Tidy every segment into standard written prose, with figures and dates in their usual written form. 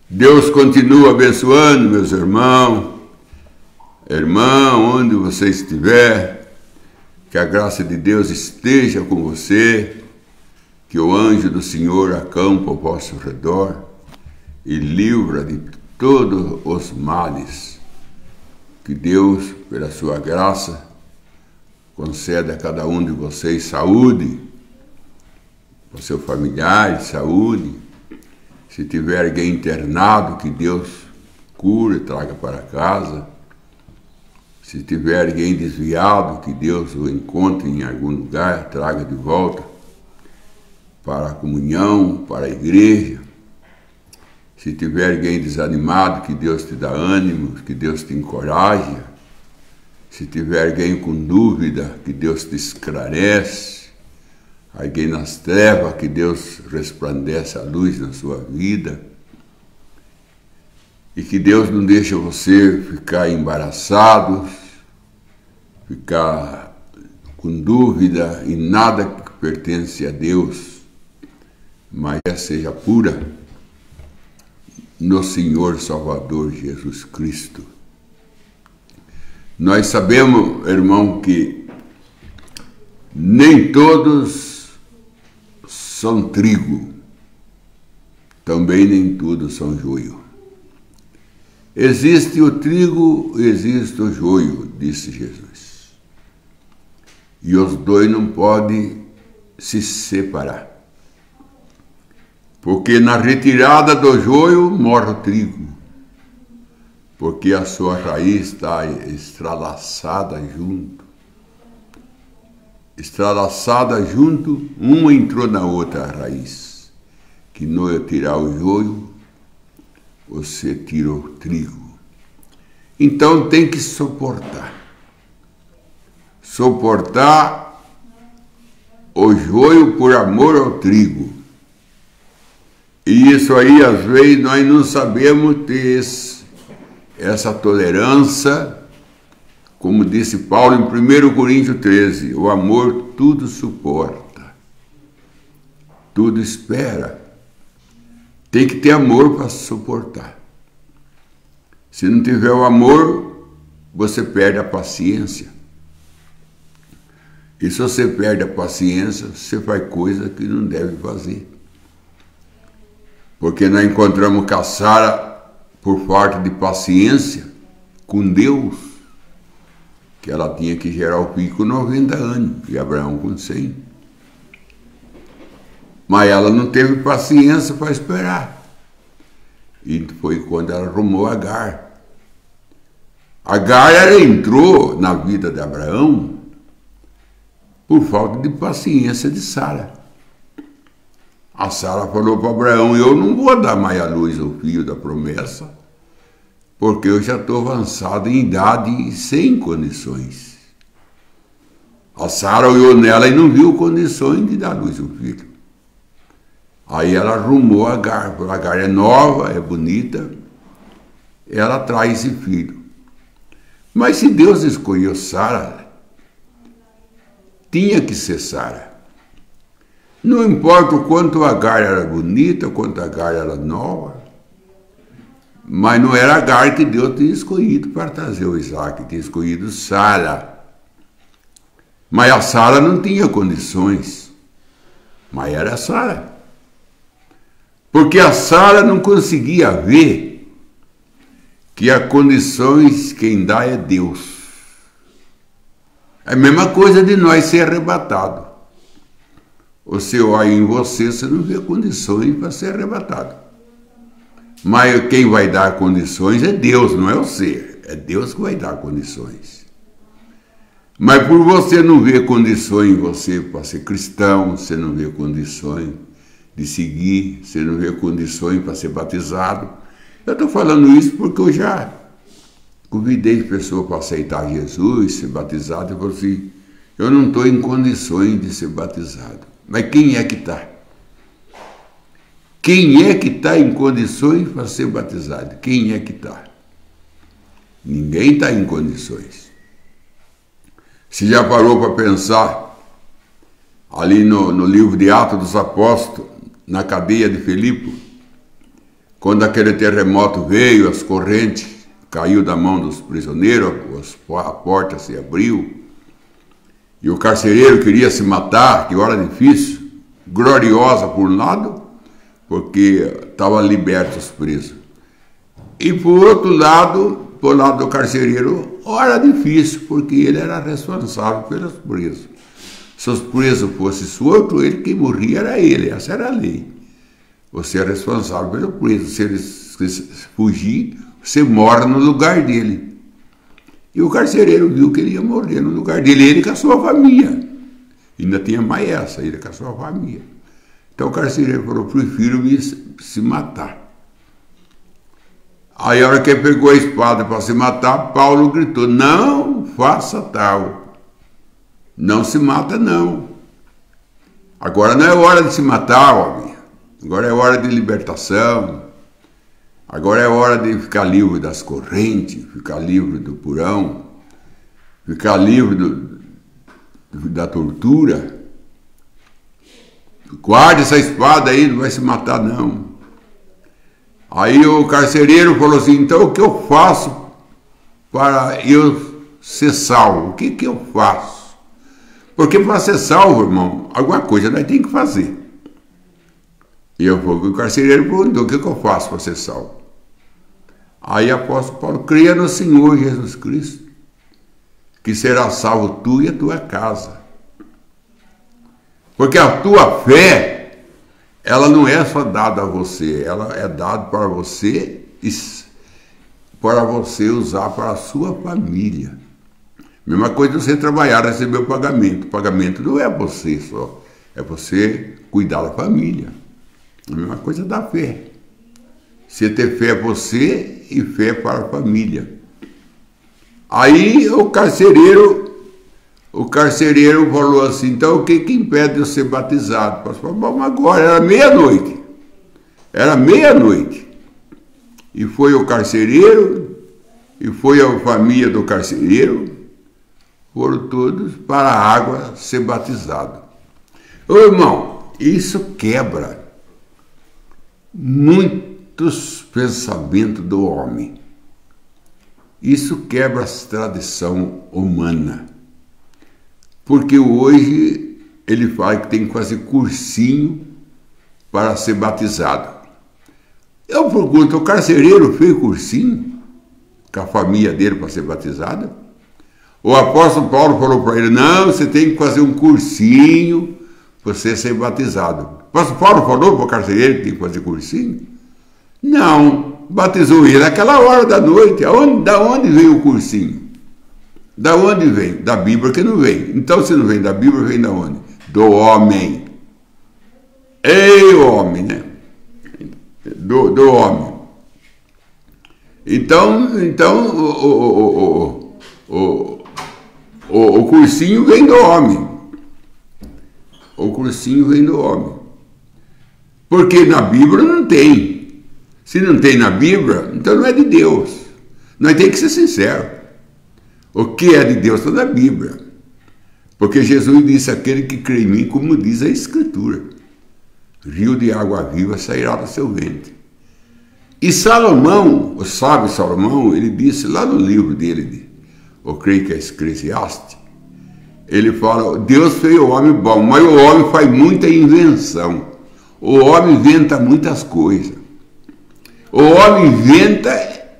Deus continua abençoando, meus irmãos, irmão, onde você estiver, que a graça de Deus esteja com você, que o anjo do Senhor acampa ao vosso redor e livra de todos os males. Que Deus, pela sua graça, conceda a cada um de vocês saúde, para seu familiar, saúde. Se tiver alguém internado, que Deus cure e traga para casa. Se tiver alguém desviado, que Deus o encontre em algum lugar, traga de volta para a comunhão, para a igreja. Se tiver alguém desanimado, que Deus te dá ânimo, que Deus te encoraje. Se tiver alguém com dúvida, que Deus te esclarece. Alguém nas trevas, que Deus resplandece a luz na sua vida. E que Deus não deixe você ficar embaraçado, ficar com dúvida em nada que pertence a Deus, mas seja pura no Senhor Salvador Jesus Cristo. Nós sabemos, irmão, que nem todos são trigo, também nem tudo são joio. Existe o trigo, existe o joio, disse Jesus. E os dois não podem se separar. Porque na retirada do joio morre o trigo. Porque a sua raiz está estralaçada junto. Estralaçada junto, uma entrou na outra raiz. Que não é tirar o joio, você tira o trigo. Então tem que suportar. Suportar o joio por amor ao trigo. E isso aí, às vezes, nós não sabemos ter essa tolerância. Como disse Paulo em 1 Coríntios 13, o amor tudo suporta, tudo espera. Tem que ter amor para suportar. Se não tiver o amor, você perde a paciência. E se você perde a paciência, você faz coisa que não deve fazer. Porque nós encontramos com a Sara por falta de paciência com Deus, que ela tinha que gerar o filho com 90 anos, e Abraão com 100. Mas ela não teve paciência para esperar. E foi quando ela arrumou Agar. Agar, ela entrou na vida de Abraão por falta de paciência de Sara. A Sara falou para Abraão, eu não vou dar mais à luz ao filho da promessa, porque eu já estou avançado em idade e sem condições. A Sara olhou nela e não viu condições de dar luz ao filho. Aí ela arrumou Agar. Agar é nova, é bonita, ela traz esse filho. Mas se Deus escolheu Sara, tinha que ser Sara. Não importa o quanto Agar era bonita, o quanto Agar era nova, mas não era Agar que Deus tinha escolhido para trazer o Isaac, tinha escolhido Sara. Mas a Sara não tinha condições, mas era Sara. Porque a Sara não conseguia ver que as condições quem dá é Deus. É a mesma coisa de nós ser arrebatado. Você olha em você, você não vê condições para ser arrebatado. Mas quem vai dar condições é Deus, não é você. É Deus que vai dar condições. Mas por você não ver condições em você para ser cristão, você não vê condições de seguir, você não vê condições para ser batizado. Eu estou falando isso porque eu já convidei pessoas para aceitar Jesus, ser batizado, e falei assim, eu não estou em condições de ser batizado. Mas quem é que está? Quem é que está em condições para ser batizado? Quem é que está? Ninguém está em condições. Você já parou para pensar ali no livro de Atos dos Apóstolos, na cadeia de Filipe, Quando aquele terremoto veio, as correntes caiu da mão dos prisioneiros, a porta se abriu, e o carcereiro queria se matar, que hora difícil, gloriosa por um lado, porque estavam libertos os presos. E por outro lado, por lado do carcereiro, hora difícil, porque ele era responsável pelos presos. Se os presos fossem soltos, ele que morria era ele, essa era a lei. Você é responsável pelo preso, se ele fugir, você morre no lugar dele. E o carcereiro viu que ele ia morrer no lugar dele, ele com a sua família. Ainda tinha mais essa, ele com a sua família. Então o carcereiro falou, prefiro se matar. Aí a hora que ele pegou a espada para se matar, Paulo gritou, não faça tal. Não se mata não. Agora não é hora de se matar, homem. Agora é hora de libertação. Agora é hora de ficar livre das correntes, ficar livre do porão, ficar livre da tortura. Guarde essa espada aí, não vai se matar não. Aí o carcereiro falou assim, então o que eu faço para eu ser salvo? O que eu faço? Porque para ser salvo, irmão, alguma coisa nós temos que fazer. E o carcereiro perguntou, o que eu faço para ser salvo? Aí o apóstolo Paulo, creia no Senhor Jesus Cristo, que será salvo tu e a tua casa. Porque a tua fé, ela não é só dada a você, ela é dada para você usar para a sua família. Mesma coisa você trabalhar, receber o pagamento. O pagamento não é você só, é você cuidar da família. A mesma coisa da fé. Você ter fé é você e fé para a família. Aí o carcereiro falou assim, então o que impede de eu ser batizado? Pastor, bom, agora era meia-noite. Era meia-noite. E foi o carcereiro, e foi a família do carcereiro, foram todos para a água ser batizado. Ô irmão, isso quebra muitos pensamentos do homem. Isso quebra a tradição humana. Porque hoje ele fala que tem que fazer cursinho para ser batizado. Eu pergunto, o carcereiro fez cursinho com a família dele para ser batizado? O apóstolo Paulo falou para ele, não, você tem que fazer um cursinho para você ser batizado. O apóstolo Paulo falou para o carcereiro que tem que fazer cursinho? Não, batizou ele naquela hora da noite. Da onde veio o cursinho? Da onde vem? Da Bíblia que não vem. Então, se não vem da Bíblia, vem da onde? Do homem. Ei, homem, né? Do homem. Então o cursinho vem do homem. O cursinho vem do homem. Porque na Bíblia não tem. Se não tem na Bíblia, então não é de Deus. Nós temos que ser sinceros. O que é de Deus está na Bíblia. Porque Jesus disse, aquele que crê em mim, como diz a Escritura, rio de água viva sairá do seu ventre. E Salomão, o sábio Salomão, ele disse lá no livro dele, eu creio que é Eclesiastes, ele fala, Deus fez o homem bom, mas o homem faz muita invenção. O homem inventa muitas coisas. O homem inventa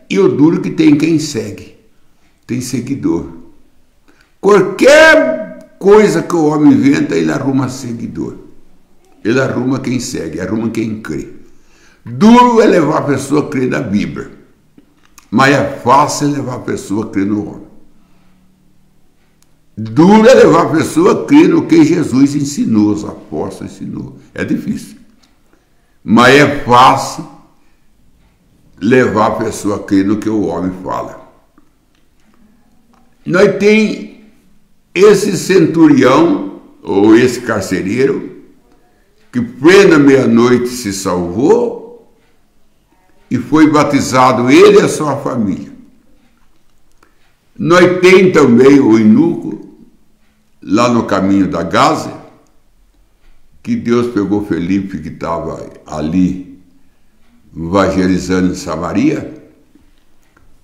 e o duro que tem quem segue. Tem seguidor. Qualquer coisa que o homem inventa, ele arruma seguidor. Ele arruma quem segue, arruma quem crê. Duro é levar a pessoa a crer na Bíblia. Mas é fácil levar a pessoa a crer no homem. Duro é levar a pessoa a crer no que Jesus ensinou, os apóstolos ensinou. É difícil. Mas é fácil levar a pessoa a crer no que o homem fala. Nós tem esse centurião, ou esse carcereiro, que plena meia-noite se salvou e foi batizado ele e a sua família. Nós tem também o eunuco, lá no caminho da Gaza, que Deus pegou Felipe, que estava ali evangelizando em Samaria,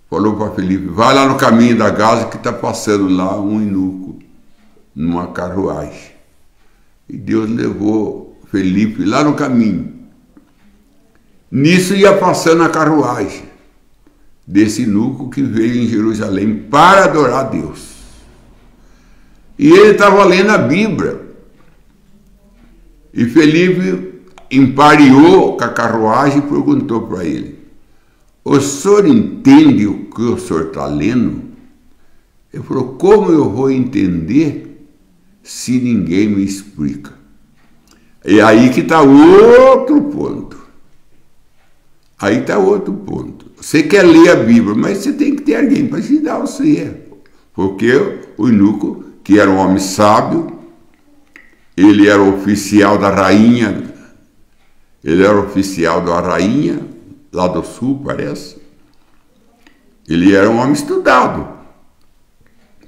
falou para Felipe, vai lá no caminho da Gaza que está passando lá um eunuco, numa carruagem. E Deus levou Felipe lá no caminho. Nisso ia passando a carruagem desse eunuco que veio em Jerusalém para adorar a Deus. E ele estava lendo a Bíblia. E Felipe empareou com a carruagem e perguntou para ele, o senhor entende o que o senhor está lendo? Ele falou, como eu vou entender se ninguém me explica? E aí que está outro ponto. Aí está outro ponto. Você quer ler a Bíblia, mas você tem que ter alguém para ensinar você. Porque o eunuco, que era um homem sábio, ele era oficial da rainha, lá do sul, parece. Ele era um homem estudado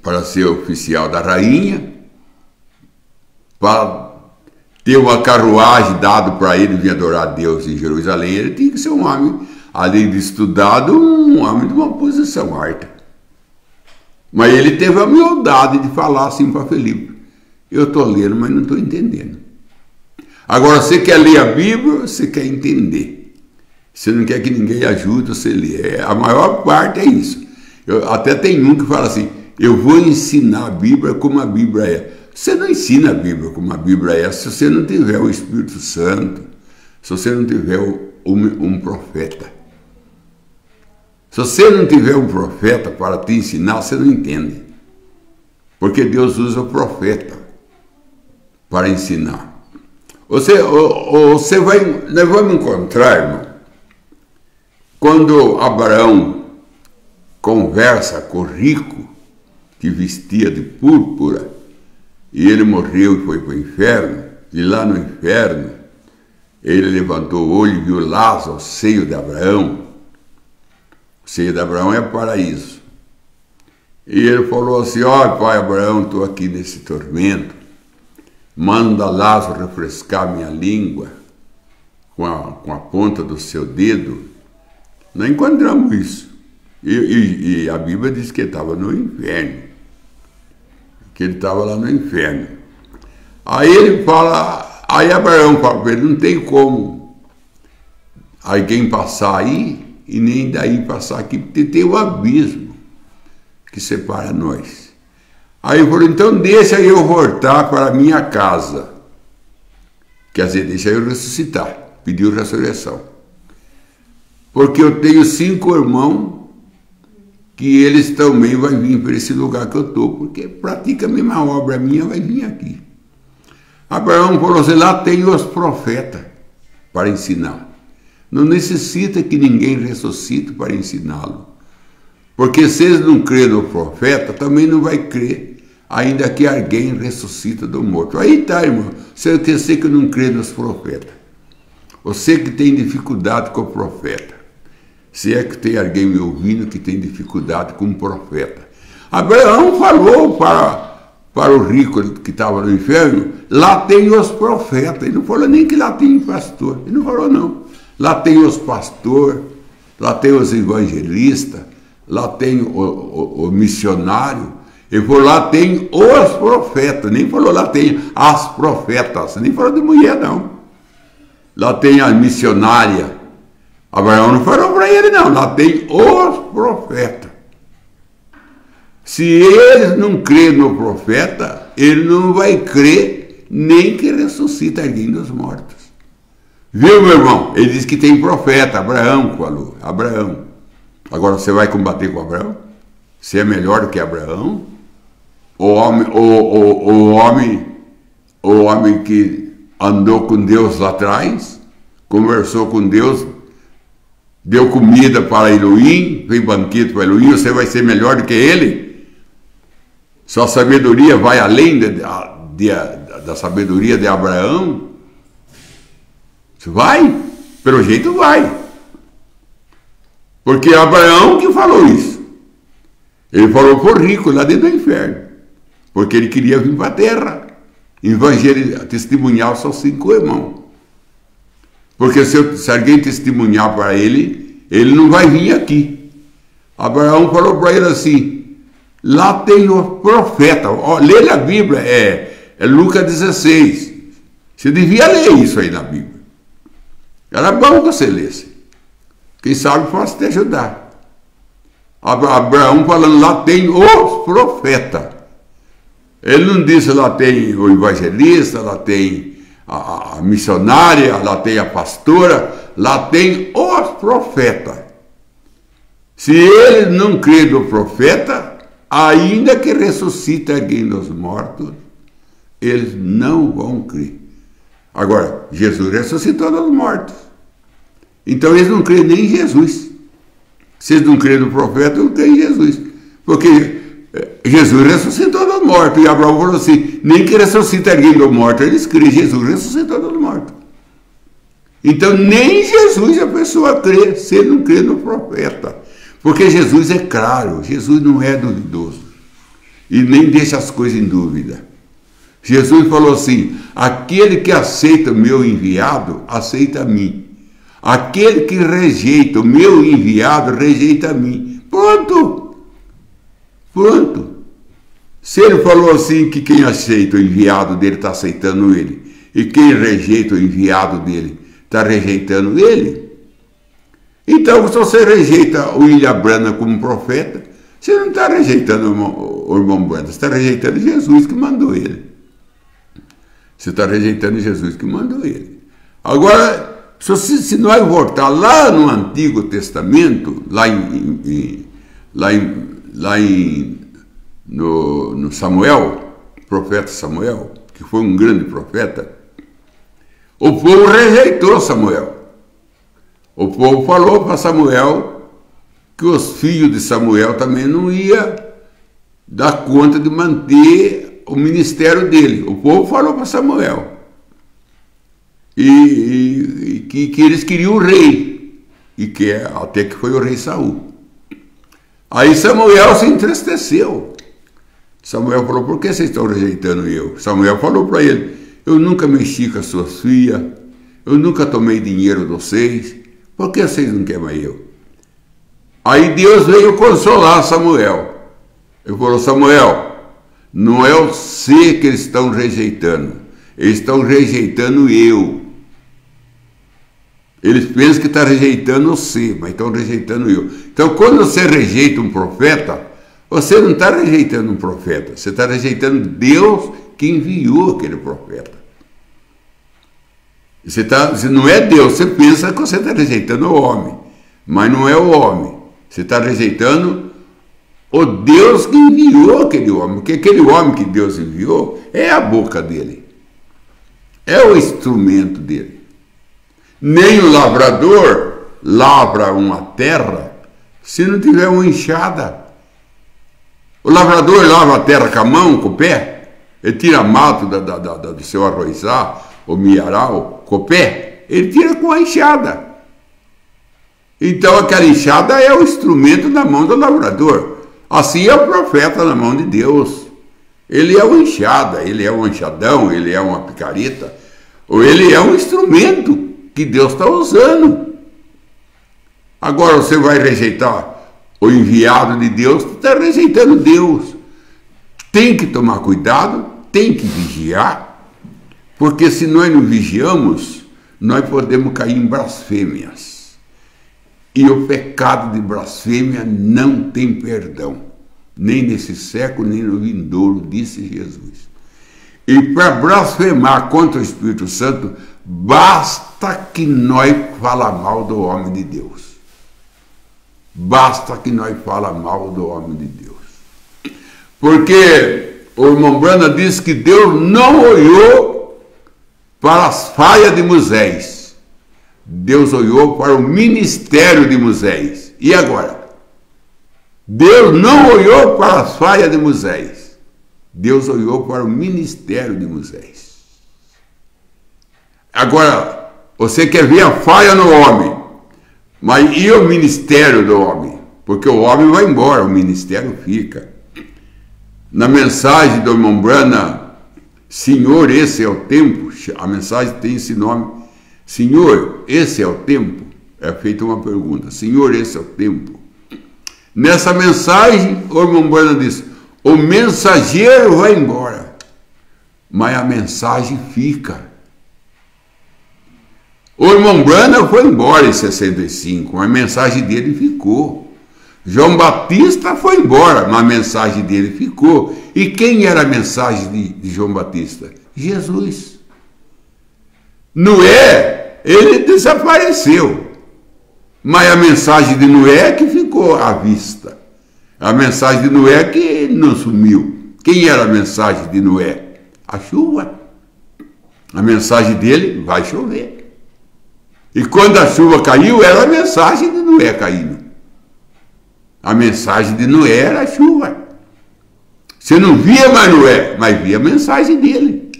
para ser oficial da rainha, para ter uma carruagem dado para ele vir adorar a Deus em Jerusalém. Ele tinha que ser um homem, além de estudado, um homem de uma posição alta. Mas ele teve a humildade de falar assim para Felipe, eu estou lendo, mas não estou entendendo. Agora, você quer ler a Bíblia, você quer entender. Você não quer que ninguém ajude você a ler. A maior parte é isso. Até tem um que fala assim, eu vou ensinar a Bíblia como a Bíblia é. Você não ensina a Bíblia como a Bíblia é se você não tiver o Espírito Santo, se você não tiver um profeta. Se você não tiver um profeta para te ensinar, você não entende. Porque Deus usa o profeta para ensinar. Nós vamos encontrar, irmão, quando Abraão conversa com o rico que vestia de púrpura, e ele morreu e foi para o inferno, e lá no inferno ele levantou o olho e viu Lázaro, o seio de Abraão. O seio de Abraão é o paraíso. E ele falou assim, ó pai Abraão, estou aqui nesse tormento, manda Lázaro refrescar minha língua com a ponta do seu dedo. Não encontramos isso. E a Bíblia diz que ele estava no inferno. Que ele estava lá no inferno. Aí ele fala, aí Abraão fala para ele, não tem como alguém passar aí e nem daí passar aqui, porque tem um abismo que separa nós. Aí ele falou, então deixa eu voltar para a minha casa. Quer dizer, deixa eu ressuscitar. Pediu ressurreição. Porque eu tenho 5 irmãos que eles também vão vir para esse lugar que eu estou, porque pratica a mesma obra minha, vai vir aqui. Abraão falou assim, lá tem os profetas para ensinar. Não necessita que ninguém ressuscite para ensiná-lo. Porque se eles não crêem no profeta, também não vai crer, ainda que alguém ressuscita do morto. Aí tá, irmão, você que não crê nos profetas. Você que tem dificuldade com o profeta. Se é que tem alguém me ouvindo que tem dificuldade com o profeta. Abraão falou para o rico que estava no inferno, lá tem os profetas. Ele não falou nem que lá tem pastor. Ele não falou não. Lá tem os pastores, lá tem os evangelistas, lá tem o missionário. Ele falou, lá tem os profetas. Nem falou, lá tem as profetas. Nem falou de mulher, não. Lá tem a missionária. Abraão não falou para ele, não. Lá tem os profetas. Se eles não crêem no profeta, ele não vai crer nem que ressuscita alguém dos mortos. Viu, meu irmão? Ele disse que tem profeta. Abraão falou. Abraão. Agora você vai combater com Abraão? Você é melhor do que Abraão? O homem que andou com Deus lá atrás, conversou com Deus, deu comida para Elohim, fez banquete para Elohim, você vai ser melhor do que ele? Sua sabedoria vai além da sabedoria de Abraão? Você vai? Pelo jeito vai. Porque Abraão que falou isso. Ele falou por rico lá dentro do inferno. Porque ele queria vir para a terra, evangelizar, testemunhar os seus 5 irmãos. Porque se alguém testemunhar para ele, ele não vai vir aqui. Abraão falou para ele assim, lá tem o profeta, lê a Bíblia, é Lucas 16. Você devia ler isso aí na Bíblia. Era bom que você lesse. Quem sabe posso te ajudar. Abraão falando, lá tem os profetas. Ele não disse, lá tem o evangelista, lá tem a missionária, lá tem a pastora, lá tem os profetas. Se ele não crê no profeta, ainda que ressuscite alguém dos mortos, eles não vão crer. Agora, Jesus ressuscitou dos mortos. Então eles não creem nem em Jesus. Se eles não creem no profeta, não creem em Jesus. Porque Jesus ressuscitou dos mortos. E Abraão falou assim, nem que ressuscite alguém dos mortos, eles creem. Jesus ressuscitou dos mortos. Então nem em Jesus a pessoa crê, se ele não crê no profeta. Porque Jesus é claro, Jesus não é duvidoso. E nem deixa as coisas em dúvida. Jesus falou assim, aquele que aceita o meu enviado, aceita a mim. Aquele que rejeita o meu enviado, rejeita a mim. Pronto. Pronto. Se ele falou assim que quem aceita o enviado dele está aceitando ele, e quem rejeita o enviado dele está rejeitando ele, então se você rejeita o William Branham como profeta, você não está rejeitando o irmão Branham, você está rejeitando Jesus que mandou ele. Você está rejeitando Jesus que mandou ele. Agora, se nós voltar lá no Antigo Testamento, no Samuel, profeta Samuel, que foi um grande profeta, o povo rejeitou Samuel. O povo falou para Samuel que os filhos de Samuel também não iam dar conta de manter o ministério dele. O povo falou para Samuel. E que eles queriam o rei, e até que foi o rei Saul. Aí Samuel se entristeceu. Samuel falou, por que vocês estão rejeitando eu? Samuel falou para ele, eu nunca mexi com as suas filhas, eu nunca tomei dinheiro de vocês, por que vocês não querem eu? Aí Deus veio consolar Samuel. Ele falou, Samuel, não é você que eles estão rejeitando, eles estão rejeitando eu. Eles pensam que estão rejeitando você, mas estão rejeitando eu. Então, quando você rejeita um profeta, você não está rejeitando um profeta, você está rejeitando Deus que enviou aquele profeta. Você não é Deus, você pensa que você está rejeitando o homem, mas não é o homem. Você está rejeitando o Deus que enviou aquele homem, porque aquele homem que Deus enviou é a boca dele, é o instrumento dele. Nem o lavrador lavra uma terra se não tiver uma enxada. O lavrador lava a terra com a mão, com o pé, ele tira mato do seu arrozal, ou milharal, com o pé, ele tira com a enxada. Então aquela enxada é o instrumento na mão do lavrador. Assim é o profeta na mão de Deus. Ele é uma enxada, ele é um enxadão, ele é uma picareta, ou ele é um instrumento que Deus está usando. Agora você vai rejeitar o enviado de Deus, você está rejeitando Deus. Tem que tomar cuidado, tem que vigiar, porque se nós não vigiamos, nós podemos cair em blasfêmias. E o pecado de blasfêmia não tem perdão, nem nesse século, nem no vindouro, disse Jesus. E para blasfemar contra o Espírito Santo, basta que nós fala mal do homem de Deus. Basta que nós fala mal do homem de Deus. Porque o irmão Branham diz que Deus não olhou para as falhas de Moisés. Deus olhou para o ministério de Moisés. E agora? Deus não olhou para as falhas de Moisés. Deus olhou para o ministério de Moisés. Agora, você quer ver a falha no homem, mas e o ministério do homem? Porque o homem vai embora, o ministério fica. Na mensagem do irmão Branham, Senhor, esse é o tempo, a mensagem tem esse nome, Senhor, esse é o tempo? É feita uma pergunta. Senhor, esse é o tempo? Nessa mensagem, o irmão Branham diz, o mensageiro vai embora, mas a mensagem fica. O irmão Branham foi embora em 65, mas a mensagem dele ficou. João Batista foi embora, mas a mensagem dele ficou. E quem era a mensagem de João Batista? Jesus. Noé, ele desapareceu, mas a mensagem de Noé que ficou à vista. A mensagem de Noé que não sumiu. Quem era a mensagem de Noé? A chuva. A mensagem dele, vai chover. E quando a chuva caiu, era a mensagem de Noé caindo. A mensagem de Noé era a chuva. Você não via mais Noé, mas via a mensagem dele.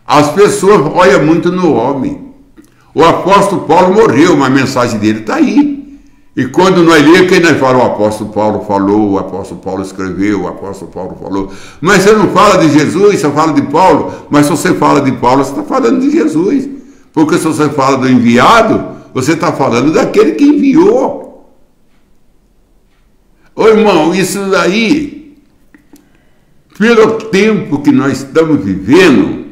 As pessoas olham muito no homem. O apóstolo Paulo morreu, mas a mensagem dele está aí. E quando nós lemos, quem nós fala? O apóstolo Paulo falou, o apóstolo Paulo escreveu, o apóstolo Paulo falou. Mas você não fala de Jesus, você fala de Paulo. Mas se você fala de Paulo, você está falando de Jesus. Porque se você fala do enviado, você está falando daquele que enviou. Ô irmão, isso daí, pelo tempo que nós estamos vivendo,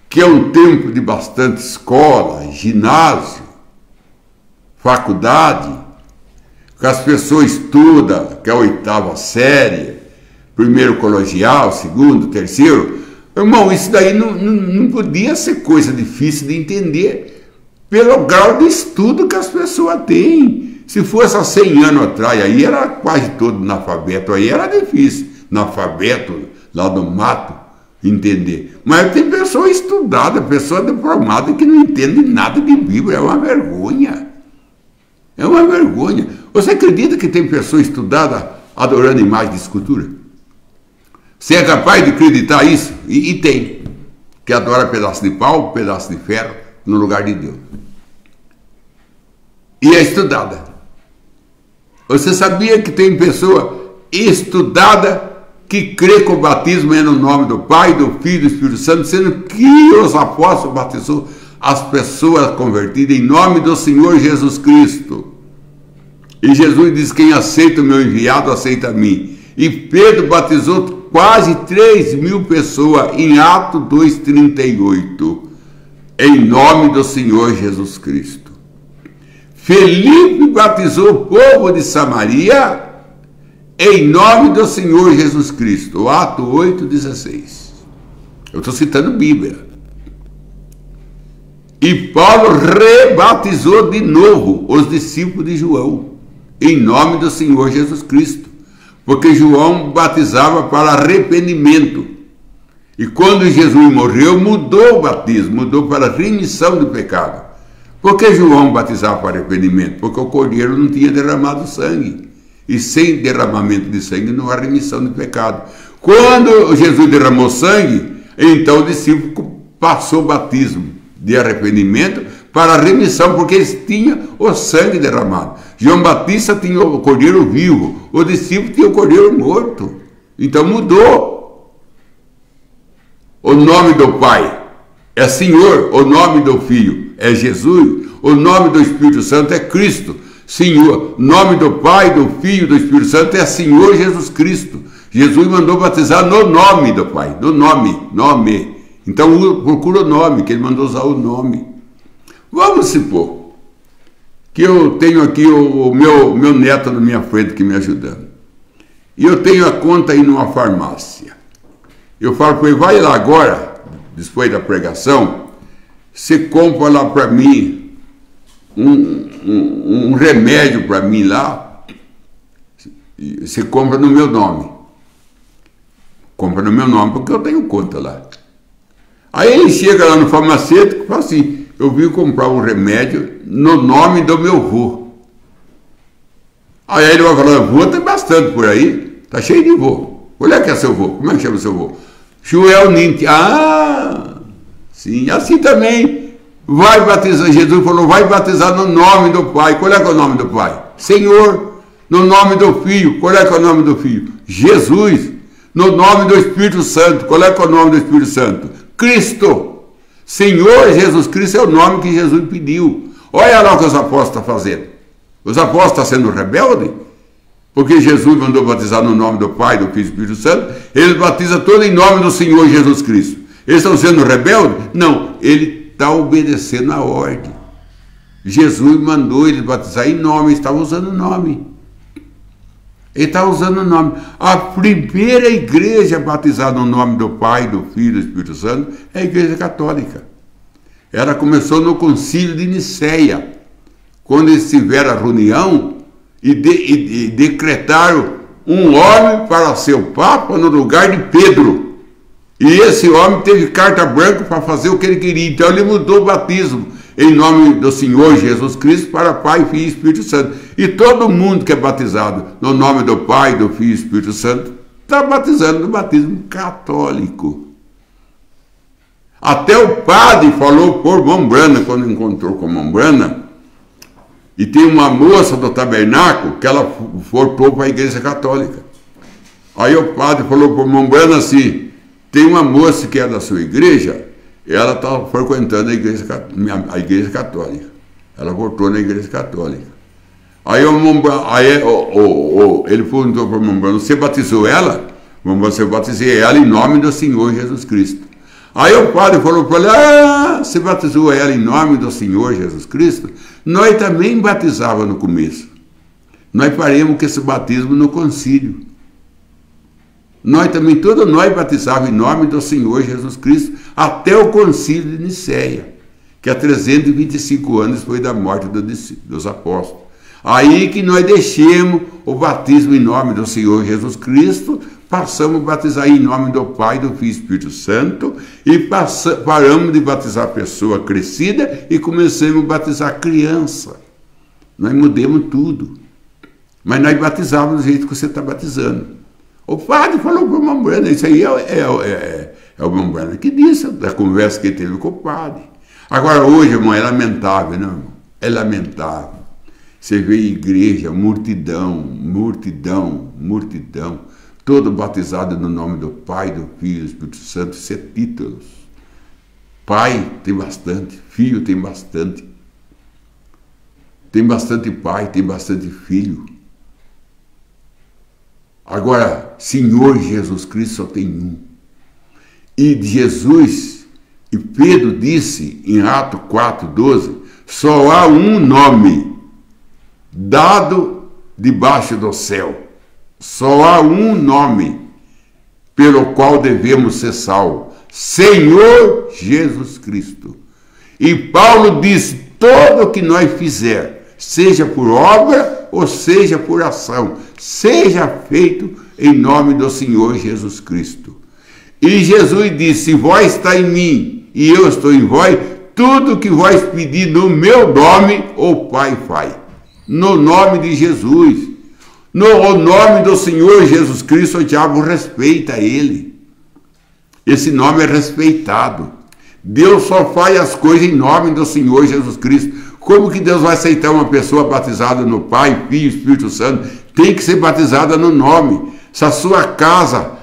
que é um tempo de bastante escola, ginásio, faculdade, que as pessoas estudam, que é a 8ª série, primeiro colegial, segundo, terceiro. Irmão, isso daí não podia ser coisa difícil de entender pelo grau de estudo que as pessoas têm. Se fosse há 100 anos atrás, aí era quase todo analfabeto, aí era difícil, analfabeto, lá do mato, entender. Mas tem pessoa estudada, pessoa diplomada que não entende nada de Bíblia, é uma vergonha. É uma vergonha. Você acredita que tem pessoa estudada adorando imagem de escultura? Você é capaz de acreditar isso? E tem. Que adora pedaço de pau, pedaço de ferro, no lugar de Deus. E é estudada. Você sabia que tem pessoa estudada que crê que o batismo é no nome do Pai, do Filho e do Espírito Santo, sendo que os apóstolos batizou as pessoas convertidas em nome do Senhor Jesus Cristo. E Jesus diz, quem aceita o meu enviado, aceita a mim. E Pedro batizou quase 3.000 pessoas em Atos 2,38, em nome do Senhor Jesus Cristo. Felipe batizou o povo de Samaria em nome do Senhor Jesus Cristo, Atos 8,16. Eu estou citando Bíblia. E Paulo rebatizou de novo os discípulos de João, em nome do Senhor Jesus Cristo. Porque João batizava para arrependimento. E quando Jesus morreu, mudou o batismo, mudou para remissão do pecado. Por que João batizava para arrependimento? Porque o cordeiro não tinha derramado sangue. E sem derramamento de sangue não há remissão de pecado. Quando Jesus derramou sangue, então o discípulo passou o batismo de arrependimento para a remissão, porque eles tinham o sangue derramado. João Batista tinha o cordeiro vivo, o discípulo tinha o cordeiro morto. Então mudou. O nome do Pai é Senhor, o nome do Filho é Jesus, o nome do Espírito Santo é Cristo. Senhor, o nome do Pai, do Filho e do Espírito Santo é Senhor Jesus Cristo. Jesus mandou batizar no nome do Pai, no nome. Então procura o nome, que ele mandou usar o nome. Vamos supor que eu tenho aqui o meu neto na minha frente que me ajudando. E eu tenho a conta aí numa farmácia. Eu falo para ele, vai lá agora, depois da pregação, você compra lá para mim um remédio para mim lá, você compra no meu nome. Compra no meu nome, porque eu tenho conta lá. Aí ele chega lá no farmacêutico e fala assim, eu vim comprar um remédio no nome do meu vô. Aí ele vai falar, vô tem bastante por aí, tá cheio de vô. Qual é que é seu vô? Como é que chama seu vô? Joel Nint. Ah, sim, assim também. Vai batizar, Jesus falou, vai batizar no nome do Pai. Qual é que é o nome do Pai? Senhor. No nome do Filho. Qual é que é o nome do Filho? Jesus. No nome do Espírito Santo. Qual é que é o nome do Espírito Santo? Cristo. Senhor Jesus Cristo é o nome que Jesus pediu. Olha lá o que os apóstolos estão fazendo. Os apóstolos estão sendo rebeldes, porque Jesus mandou batizar no nome do Pai, do Filho e do Espírito Santo. Eles batizam todo em nome do Senhor Jesus Cristo. Eles estão sendo rebeldes? Não, ele está obedecendo a ordem. Jesus mandou eles batizar em nome, ele estava usando o nome. Ele está usando o nome. A primeira igreja batizada no nome do Pai, do Filho e do Espírito Santo é a Igreja Católica. Ela começou no Concílio de Nicéia, quando eles tiveram a reunião e decretaram um homem para ser o Papa no lugar de Pedro. E esse homem teve carta branca para fazer o que ele queria. Então ele mudou o batismo em nome do Senhor Jesus Cristo para Pai, Filho e Espírito Santo. E todo mundo que é batizado no nome do Pai, do Filho e Espírito Santo está batizando no batismo católico. Até o padre falou por Mombrana, quando encontrou com Mombrana, e tem uma moça do tabernáculo que ela voltou para a Igreja Católica. Aí o padre falou por Mombrana assim, tem uma moça que é da sua igreja, ela está frequentando a igreja Católica. Ela voltou na Igreja Católica. Aí, ele perguntou para o Mombrana, você batizou ela? Mombrana, eu batizei ela em nome do Senhor Jesus Cristo. Aí o padre falou para ele, você batizou ela em nome do Senhor Jesus Cristo? Nós também batizávamos no começo. Nós faremos que esse batismo no concílio. Nós também, todos nós batizávamos em nome do Senhor Jesus Cristo, até o concílio de Nicéia, que há 325 anos foi da morte dos apóstolos. Aí que nós deixemos o batismo em nome do Senhor Jesus Cristo, passamos a batizar em nome do Pai, do Filho e do Espírito Santo, e paramos de batizar pessoa crescida e começamos a batizar criança. Nós mudamos tudo. Mas nós batizávamos do jeito que você está batizando. O padre falou para o Mombrana, isso aí é o Mombrana que disse, da conversa que ele teve com o padre. Agora hoje, irmão, é lamentável, não, irmão? É lamentável. Você vê igreja, multidão, todo batizado no nome do Pai, do Filho e do Espírito Santo, isso é títulos. Pai tem bastante, filho tem bastante pai, tem bastante filho. Agora, Senhor Jesus Cristo só tem um. E Jesus, e Pedro disse em Atos 4:12, só há um nome dado debaixo do céu. Só há um nome pelo qual devemos ser salvos. Senhor Jesus Cristo. E Paulo disse, todo o que nós fizer, seja por obra ou seja por ação, seja feito em nome do Senhor Jesus Cristo. E Jesus disse, vós está em mim e eu estou em vós, tudo que vós pedir no meu nome, o Pai faz. No nome de Jesus. No nome do Senhor Jesus Cristo, o diabo respeita ele. Esse nome é respeitado. Deus só faz as coisas em nome do Senhor Jesus Cristo. Como que Deus vai aceitar uma pessoa batizada no Pai, Filho e Espírito Santo? Tem que ser batizada no nome. Se a sua casa,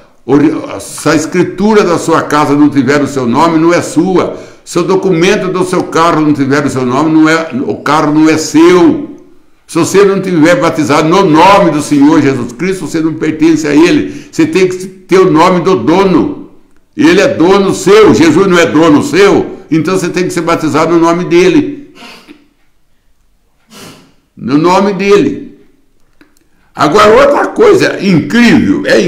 se a escritura da sua casa não tiver o seu nome, não é sua. Se o documento do seu carro não tiver o seu nome, o carro não é seu. Se você não tiver batizado no nome do Senhor Jesus Cristo, você não pertence a Ele. Você tem que ter o nome do dono. Ele é dono seu, Jesus não é dono seu. Então você tem que ser batizado no nome dEle. No nome dEle. Agora, outra coisa incrível, é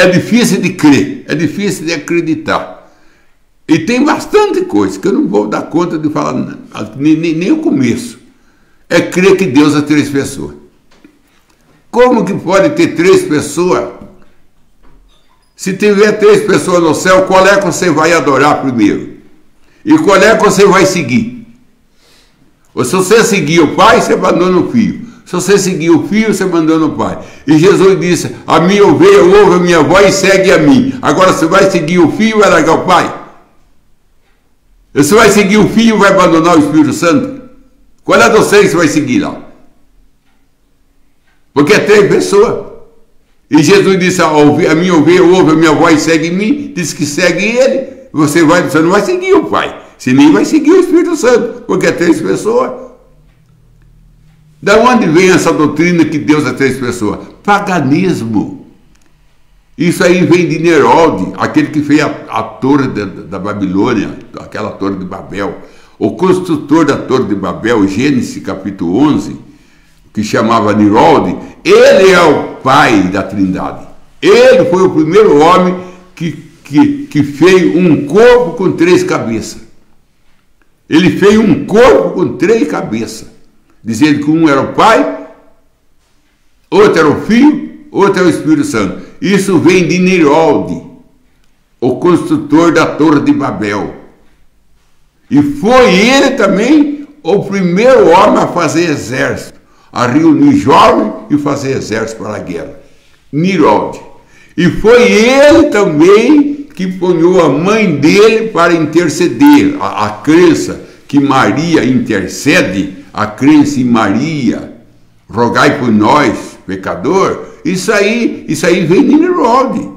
difícil de crer, é difícil de acreditar. E tem bastante coisa que eu não vou dar conta de falar, nem o começo. É crer que Deus é 3 pessoas. Como que pode ter 3 pessoas? Se tiver 3 pessoas no céu, qual é que você vai adorar primeiro? E qual é que você vai seguir? Ou se você seguir o Pai, você abandona o Filho. Se você seguir o Filho, você abandona o Pai. E Jesus disse, a minha ovelha ouve a minha voz e segue a mim. Agora você vai seguir o Filho e vai largar o Pai? Você vai seguir o Filho e vai abandonar o Espírito Santo? Qual é dos 3 que você vai seguir lá? Porque é 3 pessoas. E Jesus disse, a minha ovelha ouve a minha voz e segue em mim. Disse que segue ele. você não vai seguir o Pai, você nem vai seguir o Espírito Santo, porque é 3 pessoas. Da onde vem essa doutrina que Deus é 3 pessoas? Paganismo. Isso aí vem de Nerode, aquele que fez a torre da Babilônia, aquela torre de Babel. O construtor da torre de Babel, Gênesis capítulo 11, que chamava Nerode, ele é o pai da Trindade. Ele foi o primeiro homem que fez um corpo com 3 cabeças. Ele fez um corpo com 3 cabeças, dizendo que um era o Pai, outro era o Filho, outro era o Espírito Santo. Isso vem de Nerode, o construtor da Torre de Babel. E foi ele também o primeiro homem a fazer exército, a reunir jovens e fazer exército para a guerra. Nerode. E foi ele também que punhou a mãe dele para interceder. A crença que Maria intercede, a crença em Maria, rogai por nós, pecador, isso aí vem de Nerode.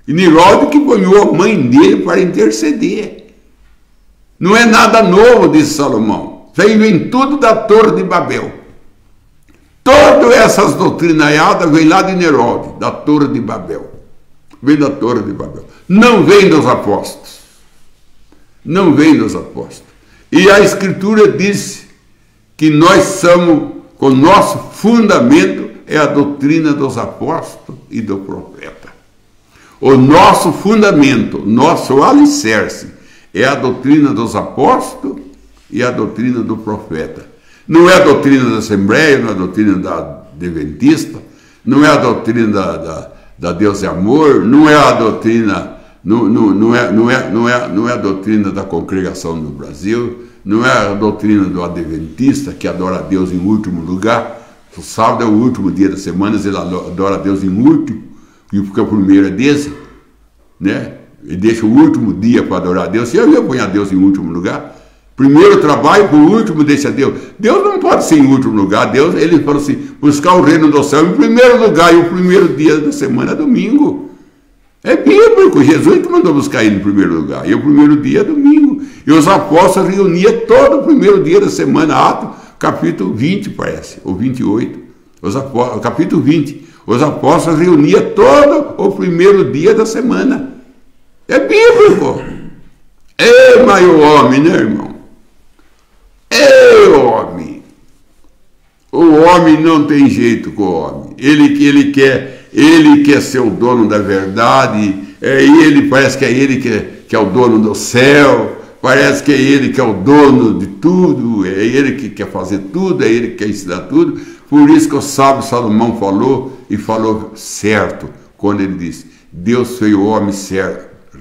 E Nerode que punhou a mãe dele para interceder. Não é nada novo, disse Salomão. Isso aí vem tudo da Torre de Babel. Todas essas doutrinaiadas vêm lá de Nerode, da Torre de Babel. Vem da Torre de Babel. Não vem dos apóstolos. Não vem dos apóstolos. E a Escritura diz que nós somos, com o nosso fundamento, é a doutrina dos apóstolos e do profeta. O nosso fundamento, nosso alicerce, é a doutrina dos apóstolos e a doutrina do profeta. Não é a doutrina da Assembleia, não é a doutrina da Adventista, não é a doutrina da Deus é Amor, não é a doutrina, não é a doutrina da congregação no Brasil, não é a doutrina do Adventista, que adora a Deus em último lugar. O sábado é o último dia da semana, ele adora a Deus em último, e porque o primeiro é desse, né? Ele deixa o último dia para adorar a Deus. Se eu ponho a Deus em último lugar, primeiro trabalho, por último deixa Deus. Deus não pode ser em último lugar. Deus, ele falou assim, buscar o reino do céu em primeiro lugar, e o primeiro dia da semana é domingo. É bíblico, Jesus que mandou buscar ele em primeiro lugar, e o primeiro dia é domingo. E os apóstolos reuniam todo o primeiro dia da semana, Atos, capítulo 20 parece, ou 28, capítulo 20. Os apóstolos reuniam todo o primeiro dia da semana. É bíblico. Mas o homem, né, irmão? Homem. O homem não tem jeito com o homem. Ele quer ser o dono da verdade. Parece que é ele que é o dono do céu. Parece que é ele que é o dono de tudo. É ele que quer fazer tudo. É ele que quer ensinar tudo. Por isso que o sábio Salomão falou, e falou certo, quando ele disse: Deus fez o homem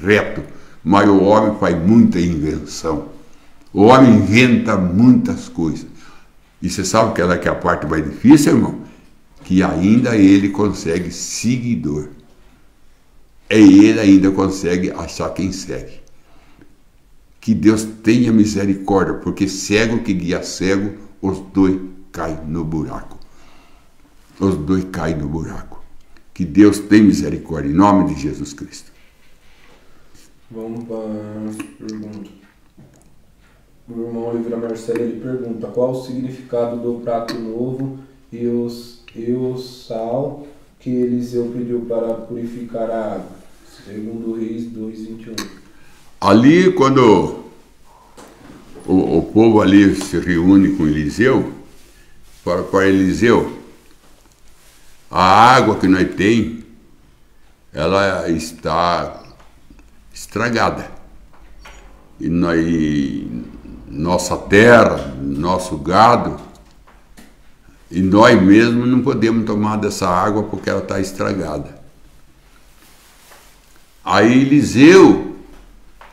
reto, mas o homem faz muita invenção. O homem inventa muitas coisas. E você sabe que é a parte mais difícil, irmão? Que ainda ele consegue seguidor. Ele ainda consegue achar quem segue. Que Deus tenha misericórdia, porque cego que guia cego, os dois caem no buraco. Os dois caem no buraco. Que Deus tenha misericórdia, em nome de Jesus Cristo. Vamos para as perguntas. O irmão Oliveira Marcelo, ele pergunta: qual o significado do prato novo e o sal que Eliseu pediu para purificar a água? Segundo Reis 2:21. Ali, quando o povo ali se reúne com Eliseu, para Eliseu, a água que nós tem, ela está estragada. E nossa terra, nosso gado, e nós mesmos não podemos tomar dessa água porque ela está estragada. Aí Eliseu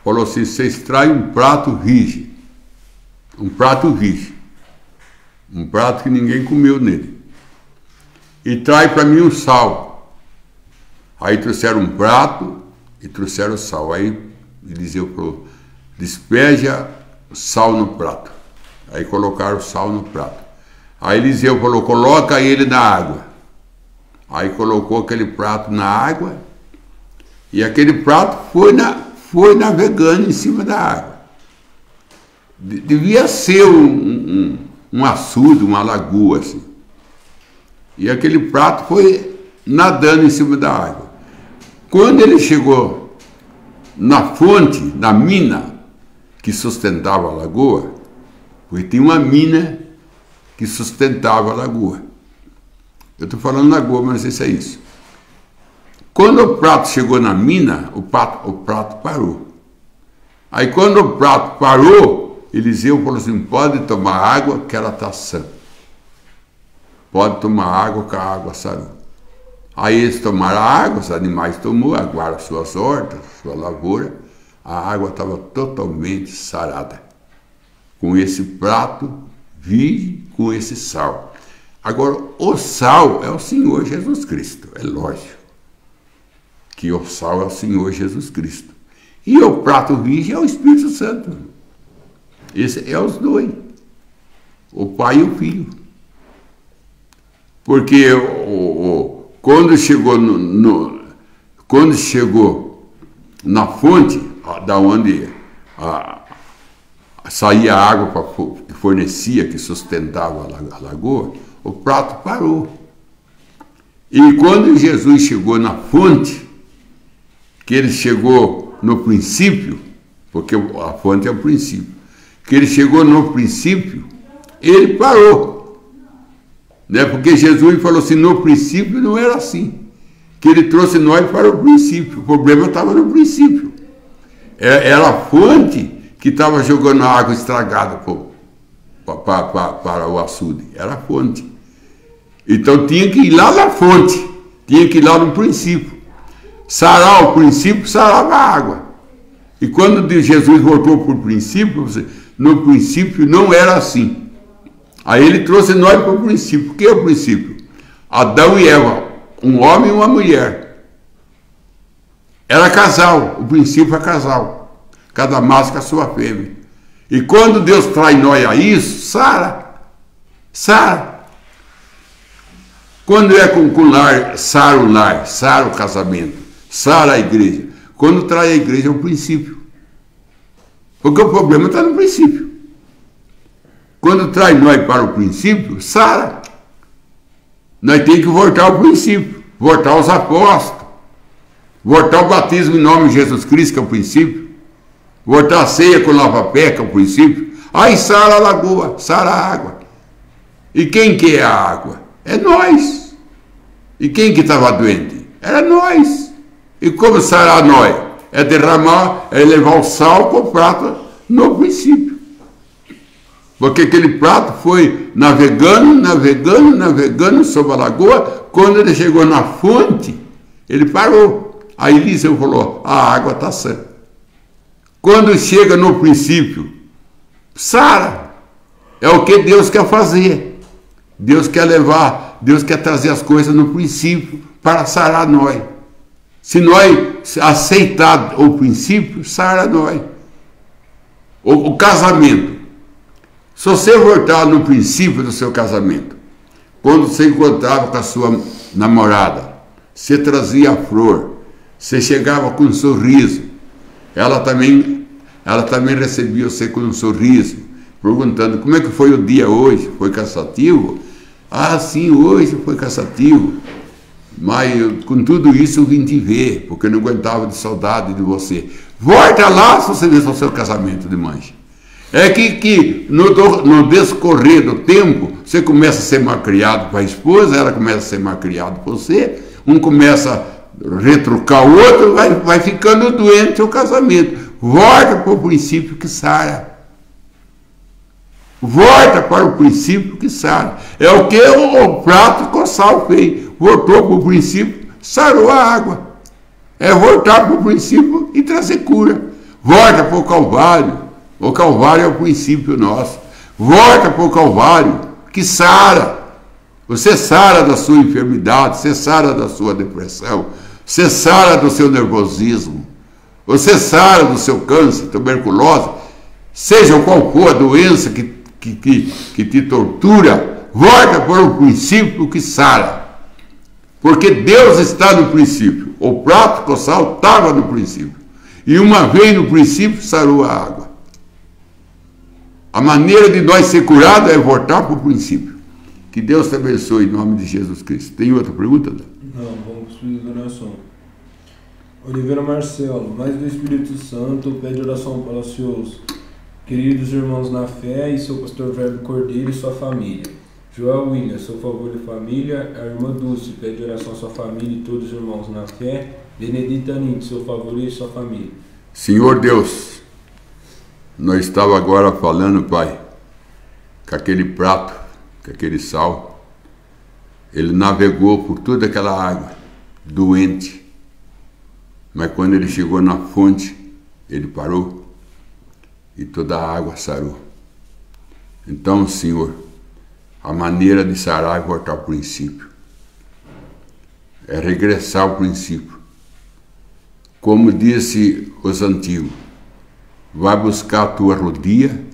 falou assim: vocês traem um prato virgem, um prato que ninguém comeu nele, e traz para mim um sal. Aí trouxeram um prato e trouxeram o sal. Aí Eliseu falou: despeja sal no prato. Aí colocaram o sal no prato. Aí Eliseu falou: coloca ele na água. Aí colocou aquele prato na água, e aquele prato foi navegando em cima da água. Devia ser um açude, uma lagoa, assim. E aquele prato foi nadando em cima da água. Quando ele chegou na fonte, na mina que sustentava a lagoa, porque tinha uma mina que sustentava a lagoa. Eu estou falando lagoa, mas não sei se é isso. Quando o prato chegou na mina, o prato parou. Aí quando o prato parou, Eliseu falou assim, pode tomar água que ela está sã. Pode tomar água que a água sarou. Aí eles tomaram a água, os animais tomou, aguaram suas hortas, sua lavoura, a água estava totalmente sarada. Com esse prato virgem, com esse sal. Agora, o sal é o Senhor Jesus Cristo, é lógico que o sal é o Senhor Jesus Cristo. E o prato virgem é o Espírito Santo. Esse é os dois, o Pai e o Filho. Porque quando chegou quando chegou na fonte, da onde saía a água que fornecia, que sustentava a lagoa, o prato parou. E quando Jesus chegou na fonte, que ele chegou no princípio, porque a fonte é o princípio, que ele chegou no princípio, ele parou. Né? Porque Jesus falou assim, no princípio não era assim. Que ele trouxe nós para o princípio. O problema estava no princípio. Era a fonte que estava jogando a água estragada para o açude. Era a fonte. Então tinha que ir lá na fonte. Tinha que ir lá no princípio. Sarar o princípio, sarava a água. E quando Jesus voltou para o princípio, no princípio não era assim. Aí ele trouxe nós para o princípio. O que é o princípio? Adão e Eva, um homem e uma mulher. Era casal, o princípio é casal. Cada macho com a sua fêmea. E quando Deus traz nós a isso, sara. Quando é com lar, sara o casamento, sara a igreja. Quando traz a igreja é o princípio. Porque o problema está no princípio. Quando traz nós para o princípio, sara. Nós temos que voltar ao princípio, voltar aos apóstolos, voltar ao batismo em nome de Jesus Cristo, que é o princípio, voltar a ceia com lava-pé, que é o princípio. Aí sara a lagoa, sara a água. E quem que é a água? É nós. E quem que estava doente? Era nós. E como sarar nós? É derramar, é levar o sal com o prato no princípio. Porque aquele prato foi navegando sobre a lagoa. Quando ele chegou na fonte, ele parou. Aí Eliseu falou, a água está sã. Quando chega no princípio, sara. É o que Deus quer fazer. Deus quer levar, Deus quer trazer as coisas no princípio para sarar nós. Se nós aceitar o princípio, sara nós. O casamento. Se você voltar no princípio do seu casamento, quando você encontrava com a sua namorada, você trazia a flor, você chegava com um sorriso, ela também recebia você com um sorriso, perguntando como é que foi o dia hoje, foi cansativo? Ah, sim, hoje foi cansativo, mas com tudo isso eu vim te ver, porque eu não aguentava de saudade de você. Volta lá se você vê o seu casamento de mancha. É que no descorrer do tempo, você começa a ser malcriado para a esposa, ela começa a ser malcriado para você, um começa a retrucar o outro, vai ficando doente o casamento. Volta para o princípio que sara. Volta para o princípio que sara. É o que o prato com sal fez. Voltou para o princípio, sarou a água. É voltar para o princípio e trazer cura. Volta para o Calvário. O Calvário é o princípio nosso. Volta para o Calvário, que sara. Você sara da sua enfermidade, você sara da sua depressão, você sara do seu nervosismo, você sara do seu câncer, tuberculose, seja qual for a doença que te tortura, volta para o princípio que sara. Porque Deus está no princípio. O prato com sal estava no princípio. E uma vez no princípio sarou a água. A maneira de nós ser curado é voltar para o princípio. Que Deus te abençoe em nome de Jesus Cristo. Tem outra pergunta? Não, vamos para a oração. Oliveira Marcelo, mais do Espírito Santo, pede oração para os seus queridos irmãos na fé e seu pastor Verbo Cordeiro e sua família. Joel William, seu favor de família. A irmã Dulce, pede oração à sua família e todos os irmãos na fé. Benedita Nito, seu favor e sua família. Senhor Deus, nós estávamos agora falando, Pai, que aquele prato, que aquele sal, ele navegou por toda aquela água, doente. Mas quando ele chegou na fonte, ele parou e toda a água sarou. Então, Senhor, a maneira de sarar é voltar ao princípio. É regressar ao princípio. Como disse os antigos, vai buscar a tua rodia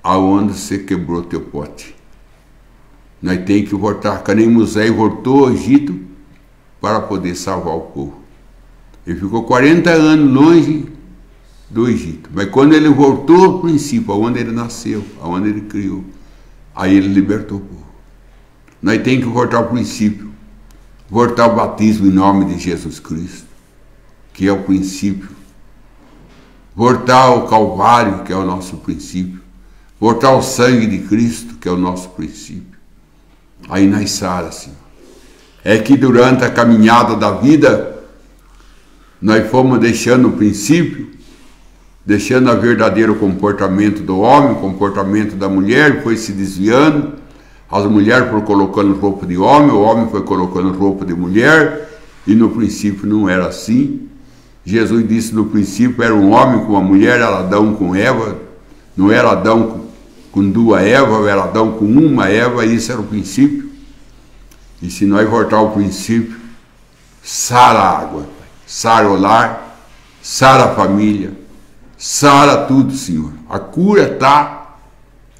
aonde você quebrou teu pote. Nós temos que voltar. Que nem Moisés voltou ao Egito para poder salvar o povo. Ele ficou 40 anos longe do Egito. Mas quando ele voltou ao princípio, aonde ele nasceu, aonde ele criou, aí ele libertou o povo. Nós temos que voltar ao princípio. Voltar ao batismo em nome de Jesus Cristo, que é o princípio. Voltar ao Calvário, que é o nosso princípio. Voltar ao sangue de Cristo, que é o nosso princípio. Aí nós sara, Senhor. É que durante a caminhada da vida, nós fomos deixando o princípio, deixando o verdadeiro comportamento do homem, o comportamento da mulher, foi se desviando. As mulheres foram colocando roupa de homem, o homem foi colocando roupa de mulher, e no princípio não era assim. Jesus disse no princípio era um homem com uma mulher, era Adão com Eva, não era Adão com duas Eva, era Adão com uma Eva, e isso era o princípio. E se nós voltar ao princípio, sara a água, sara o lar, sara a família, sara tudo, Senhor. A cura está,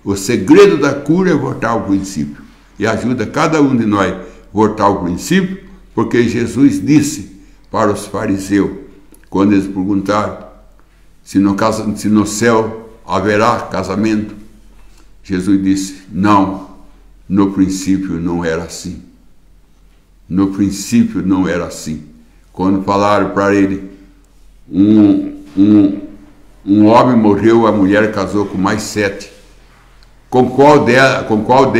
o segredo da cura é voltar ao princípio. E ajuda cada um de nós a voltar ao princípio, porque Jesus disse para os fariseus, quando eles perguntaram se no céu haverá casamento, Jesus disse, não, no princípio não era assim. No princípio não era assim. Quando falaram para ele, um homem morreu, a mulher casou com mais 7. Com qual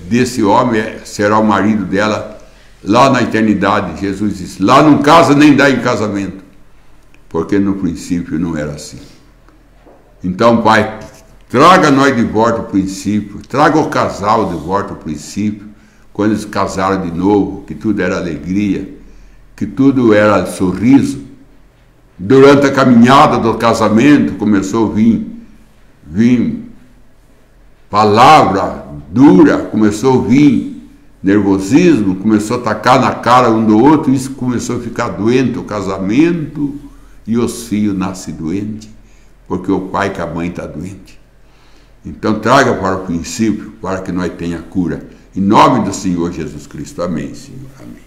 desse homem será o marido dela lá na eternidade? Jesus disse, lá não casa nem dá em casamento. Porque no princípio não era assim. Então, Pai, traga nós de volta o princípio, traga o casal de volta o princípio, quando eles casaram de novo, que tudo era alegria, que tudo era sorriso. Durante a caminhada do casamento começou a vir palavra dura, começou a vir nervosismo, começou a atacar na cara um do outro, isso começou a ficar doente o casamento, e os filhos nascem doentes, porque o pai e a mãe estão doentes. Então traga para o princípio, para que nós tenha cura. Em nome do Senhor Jesus Cristo. Amém, Senhor. Amém.